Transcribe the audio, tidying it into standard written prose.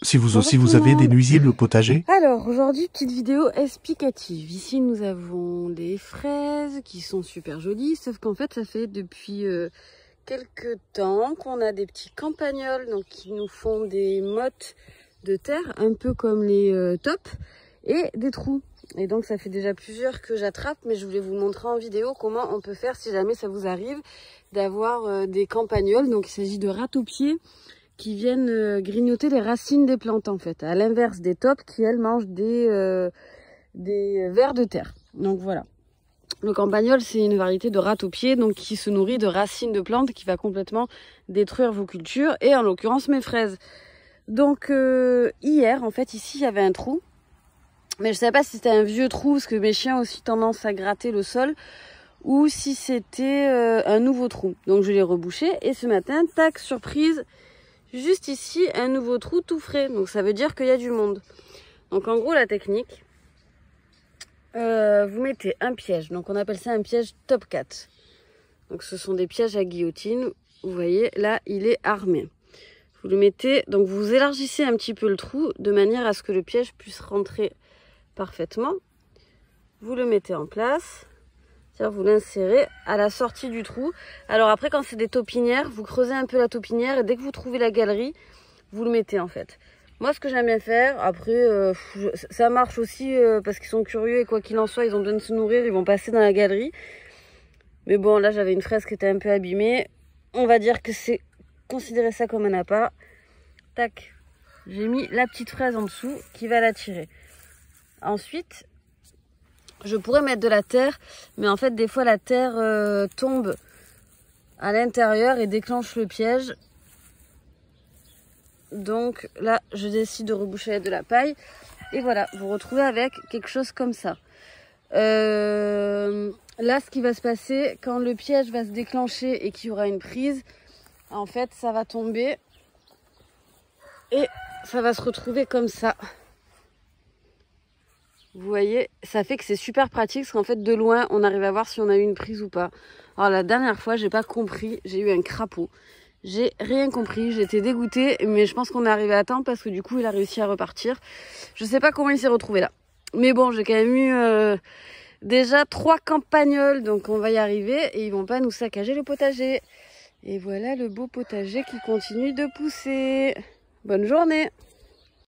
Si vous Bonjour aussi tout vous le avez des monde. nuisibles au potager, Alors aujourd'hui, petite vidéo explicative. Ici nous avons des fraises qui sont super jolies, sauf qu'en fait ça fait depuis quelques temps qu'on a des petits campagnols donc, qui nous font des mottes de terre, un peu comme les tops, et des trous. Et donc ça fait déjà plusieurs que j'attrape, mais je voulais vous montrer en vidéo comment on peut faire si jamais ça vous arrive d'avoir des campagnols. Donc il s'agit de rats-aux-pieds qui viennent grignoter les racines des plantes en fait, à l'inverse des tops qui elles mangent des vers de terre. Donc voilà. Le campagnol, c'est une variété de rat-aux-pieds donc qui se nourrit de racines de plantes qui va complètement détruire vos cultures et en l'occurrence mes fraises. Donc hier en fait ici il y avait un trou, mais je ne savais pas si c'était un vieux trou parce que mes chiens ont aussi tendance à gratter le sol ou si c'était un nouveau trou. Donc je l'ai rebouché et ce matin, tac, surprise, juste ici un nouveau trou tout frais. Donc ça veut dire qu'il y a du monde. Donc en gros la technique, vous mettez un piège, donc on appelle ça un piège top 4. Donc ce sont des pièges à guillotine. Vous voyez là il est armé. Vous le mettez, donc vous élargissez un petit peu le trou de manière à ce que le piège puisse rentrer parfaitement. Vous le mettez en place. Vous l'insérez à la sortie du trou. Alors après quand c'est des taupinières, vous creusez un peu la taupinière et dès que vous trouvez la galerie, vous le mettez en fait. Moi ce que j'aime bien faire, après ça marche aussi parce qu'ils sont curieux et quoi qu'il en soit, ils ont besoin de se nourrir, ils vont passer dans la galerie. Mais bon là j'avais une fraise qui était un peu abîmée. On va dire que c'est considérer ça comme un appât. Tac, j'ai mis la petite fraise en dessous qui va l'attirer. Ensuite, je pourrais mettre de la terre, mais en fait des fois la terre tombe à l'intérieur et déclenche le piège. Donc là je décide de reboucher avec de la paille. Et voilà, vous retrouvez avec quelque chose comme ça. Là ce qui va se passer, quand le piège va se déclencher et qu'il y aura une prise, en fait ça va tomber et ça va se retrouver comme ça. Vous voyez, ça fait que c'est super pratique parce qu'en fait de loin on arrive à voir si on a eu une prise ou pas. Alors la dernière fois j'ai pas compris, j'ai eu un crapaud. J'ai rien compris, j'étais dégoûtée, mais je pense qu'on est arrivé à temps parce que du coup il a réussi à repartir. Je sais pas comment il s'est retrouvé là. Mais bon, j'ai quand même eu déjà 3 campagnols, donc on va y arriver et ils vont pas nous saccager le potager. Et voilà le beau potager qui continue de pousser. Bonne journée!